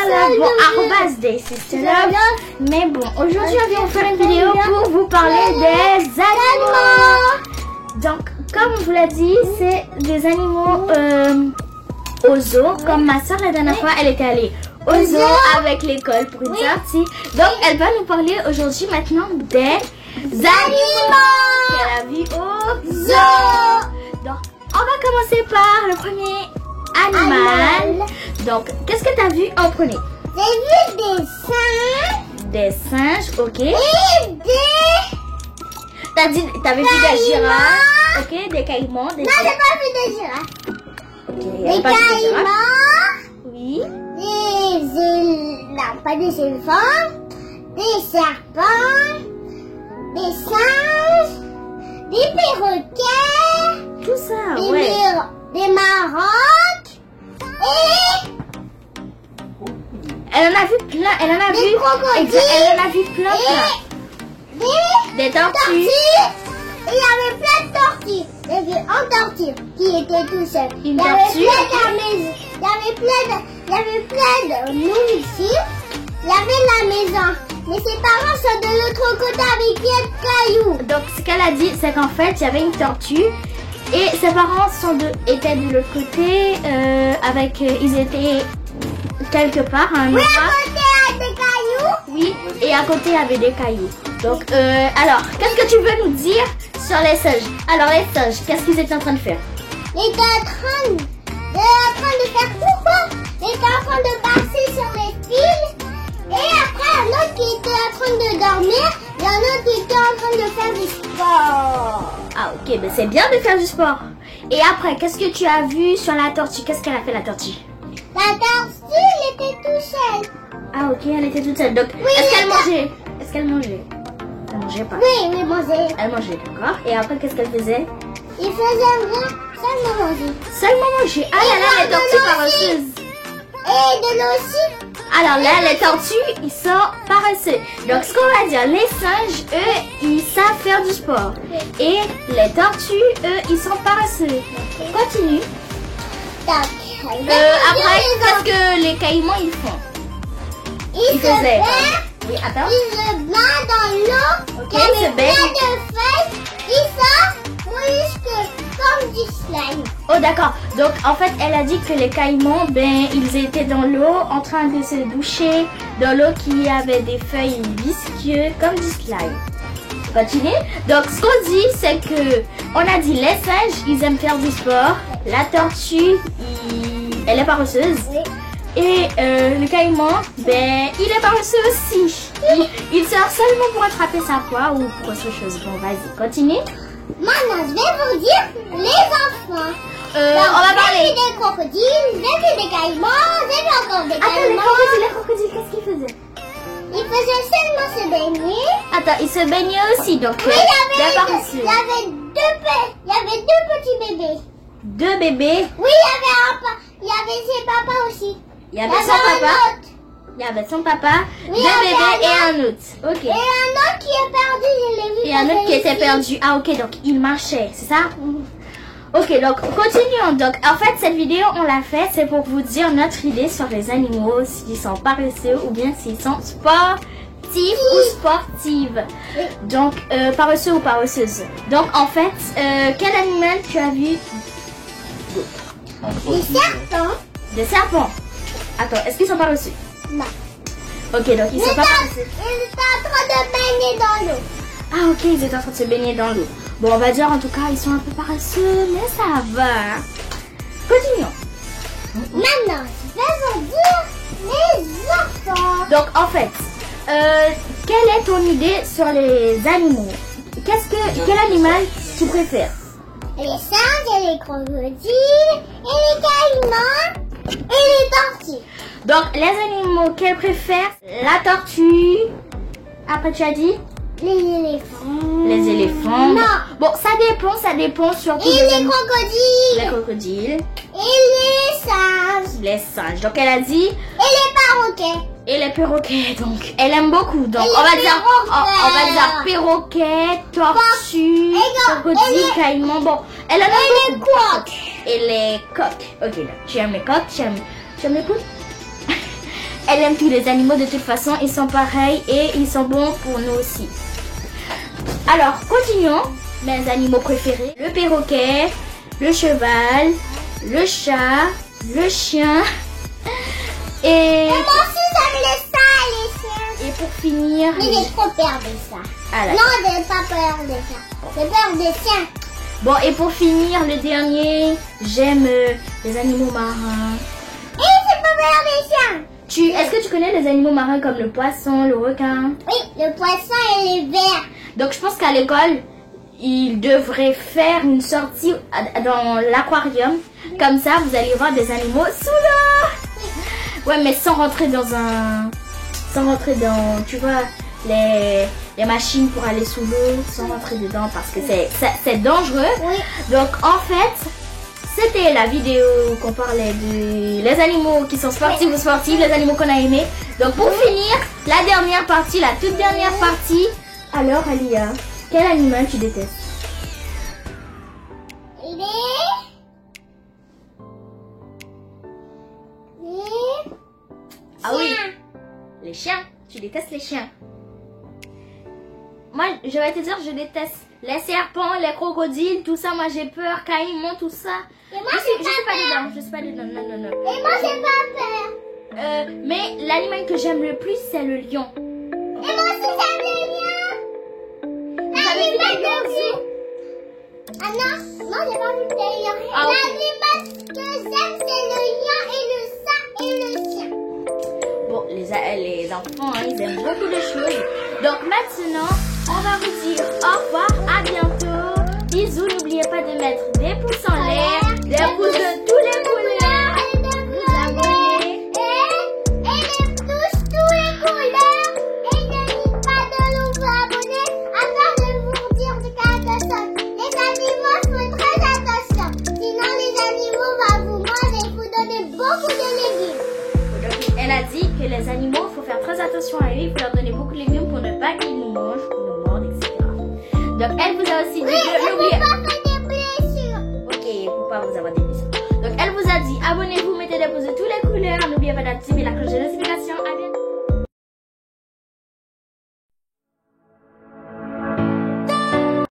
Love. Bon, arrobas des Sister Love. Mais bon, aujourd'hui, on vient vous faire une vidéo pour vous parler des animaux. Donc, comme on vous l'a dit, c'est des animaux au zoo. Comme ma soeur la dernière fois, elle était allée au zoo avec l'école pour une sortie. Donc, elle va nous parler aujourd'hui maintenant des animaux qu'elle a vus au zoo. Donc, on va commencer par le premier animal. Donc, qu'est-ce que tu as vu en premier? J'ai vu des singes. Des singes, ok. Et T'avais vu des girafes, ok, des caïmans. Non, j'ai pas vu des girafes. Okay, Des caïmans. Oui. Non, pas des éléphants. Des serpents. Des singes. Des perroquets. Tout ça, ouais. Des marocs. Et elle en a vu plein, elle en a des vu crocodiles. elle en a vu plein. Des tortues. Et il y avait plein de tortues. Il y avait un tortue qui était tout seul. Une Il y avait tortue. il y avait plein de nourriture. Il y avait la maison. Mais ses parents sont de l'autre côté avec plein de cailloux. Donc ce qu'elle a dit, c'est qu'en fait, il y avait une tortue et ses parents étaient de l'autre côté ils étaient quelque part à un endroit. À côté, il y a des cailloux. Oui, et à côté, il y avait des cailloux. Donc, alors, qu'est-ce que tu veux nous dire sur les singes? Alors, les singes, qu'est-ce qu'ils étaient en train de faire? Ils étaient en train de faire pourquoi? Ils étaient en train de passer sur les fils. Et après, un autre qui était en train de dormir. Et un autre qui était en train de faire du sport. Ah, ok, mais c'est bien de faire du sport. Et après, qu'est-ce que tu as vu sur la tortue? Qu'est-ce qu'elle a fait, la tortue? La tortue, elle était tout seule. Ah, ok, elle était toute seule. Donc, Oui, est-ce qu'elle mangeait? Est-ce qu'elle mangeait? Elle mangeait pas. Oui, oui, manger. Elle mangeait, d'accord. Et après, qu'est-ce qu'elle faisait? Il faisait rien, seulement manger. Seulement manger. Ah là là, les tortues paresseuses. Et de l'eau aussi. Alors là, les tortues, ils sont paresseux. Donc, ce qu'on va dire, les singes, eux, ils savent faire du sport. Et les tortues, eux, ils sont paresseux. Continue. Après, qu'est-ce que les caïmans, ils font? Ils se faisaient. baignent. Oui, attends. Ils se baignent dans l'eau. Ok, Il y avait ils se plein baignent. de feuilles. Ils sont mousques comme du slime. Oh, d'accord. Donc, en fait, elle a dit que les caïmans, ils étaient dans l'eau, en train de se doucher, dans l'eau qui avait des feuilles visqueuses, comme du slime. Continue. Donc, ce qu'on dit, c'est que, on a dit les singes, ils aiment faire du sport. La tortue, elle est paresseuse. Oui. Et le caïman, il est paresseux aussi. Il sort seulement pour attraper sa proie ou pour autre chose. Bon, vas-y, continue. Maintenant, je vais vous dire les enfants. On va parler. J'ai vu des crocodiles, j'ai vu des caïmans, j'ai vu encore des Attends, caïmans. les crocodiles, qu'est-ce qu'ils faisaient? Ils faisaient seulement se baigner. Attends, ils se baignaient aussi, donc Oui, des il paresseux. y avait deux petits bébés. Deux bébés. Oui, il y avait ses papas aussi. Il y avait son papa. Il y avait son papa, Oui, deux il y avait bébés et un un autre. Ok. Et un autre qui est perdu, je l'ai vu. Et un autre qui passer était ici. perdu. Ah, ok, donc il marchait, c'est ça? Ok, donc continuons. Donc, en fait, cette vidéo, on l'a fait, c'est pour vous dire notre idée sur les animaux, s'ils sont paresseux ou bien s'ils sont sportifs ou sportives. Oui. Donc, paresseux ou paresseuse. Donc, en fait, quel animal tu as vu? Des serpents. Des serpents. Attends, est-ce qu'ils sont paresseux? Non. Ok, donc ils sont pas paresseux. Ils étaient en train de baigner dans l'eau. Ah, ok, ils étaient en train de se baigner dans l'eau. Bon, on va dire en tout cas, ils sont un peu paresseux, mais ça va. Continuons. Maintenant, je vais vous dire les enfants. Donc, en fait, quelle est ton idée sur les animaux? Quel animal tu préfères? Les singes et les crocodiles et les caïmans et les tortues. Donc, les animaux qu'elle préfère, la tortue. Après, tu as dit? Les éléphants. Les éléphants. Non. Bon, ça dépend surtout Et des les animaux. crocodiles. Les crocodiles. Et les singes. Les singes. Donc, elle a dit. Et les perroquets. Et les perroquets, donc. Elle aime beaucoup. Donc, Et on va les dire perroquets. perroquet, tortue, Et crocodile, les- caïman. Bon, elle en a Et les beaucoup. coqs. Et les coqs. Ok, là. Tu aimes les coqs? Tu aimes les poules? Elle aime tous les animaux de toute façon. Ils sont pareils et ils sont bons pour nous aussi. Alors, continuons. Mes animaux préférés. Le perroquet, le cheval, le chat, le chien. Et moi aussi j'aime les chiens. Et pour finir... Mais j'ai trop peur de ça. Ah, non, j'ai pas peur de ça. J'ai peur des chiens. Bon, et pour finir, le dernier, j'aime les animaux marins. Et j'ai pas peur des chiens. Est-ce que tu connais les animaux marins comme le poisson, le requin? Oui, le poisson et les vers. Donc, je pense qu'à l'école, ils devraient faire une sortie dans l'aquarium. Comme ça, vous allez voir des animaux sous l'eau. Ouais, mais sans rentrer dans tu vois, les machines pour aller sous l'eau, sans rentrer dedans parce que c'est dangereux. Oui. Donc, en fait, c'était la vidéo qu'on parlait les animaux qui sont sportifs ou sportives, les animaux qu'on a aimés. Donc, pour finir, la dernière partie, la toute dernière partie. Alors, Alia, quel animal tu détestes? Ah oui, les chiens. Tu détestes les chiens. Moi, je vais te dire, je déteste les serpents, les crocodiles, tout ça. Moi, j'ai peur, caïmans, tout ça. Et moi, je suis pas dedans. Je suis pas dedans. Non, non, non. Et moi, j'ai pas peur. Mais l'animal que j'aime le plus, c'est le lion. Et moi aussi, j'aime les lions. L'animal que j'aime. Ah non, moi, j'ai pas vu les lions. Ah, okay. L'animal que j'aime, c'est le lion et le chat et le chien. Bon, les enfants, hein, ils aiment beaucoup de choses. Donc maintenant, on va vous dire au revoir, à bientôt. Bisous, n'oubliez pas de mettre des pouces en l'air, des pouces de tous les couleurs, vous abonner. Et les pouces tous les couleurs. Et n'hésitez pas de nous abonner afin de vous dire de quelque chose. Les animaux font très attention. Sinon les animaux vont vous manger et vous donner beaucoup de légumes. Donc, elle a dit que les animaux, il faut faire très attention à eux, il faut leur donner beaucoup de légumes pour ne pas qu'ils nous mangent, qu'ils nous mordent, etc. Donc elle vous a aussi dit de n'oubliez pas faire des blessures. Ok, pour pas vous avoir des blessures. Donc elle vous a dit abonnez-vous, mettez des pouces de toutes les couleurs, n'oubliez pas d'activer la cloche de notification. À bientôt.